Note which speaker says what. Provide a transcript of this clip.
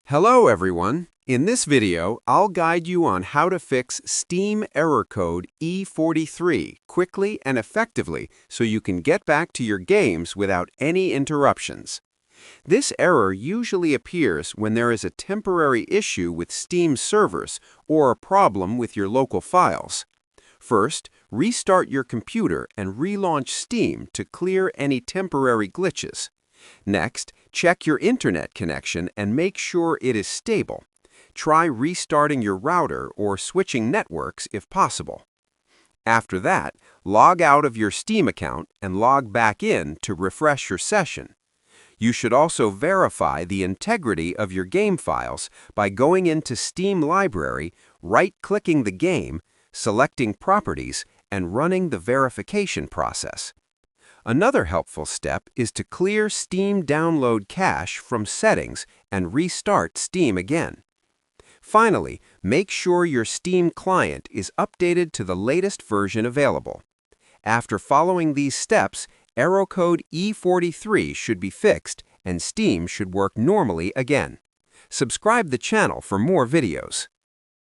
Speaker 1: Hello everyone! In this video, I'll guide you on how to fix Steam error code E43 quickly and effectively so you can get back to your games without any interruptions. This error usually appears when there is a temporary issue with Steam servers or a problem with your local files. First, restart your computer and relaunch Steam to clear any temporary glitches. Next, check your internet connection and make sure it is stable. Try restarting your router or switching networks if possible. After that, log out of your Steam account and log back in to refresh your session. You should also verify the integrity of your game files by going into Steam Library, right-clicking the game, selecting Properties, and running the verification process. Another helpful step is to clear Steam download cache from Settings and restart Steam again. Finally, make sure your Steam client is updated to the latest version available. After following these steps, error code E43 should be fixed and Steam should work normally again. Subscribe the channel for more videos.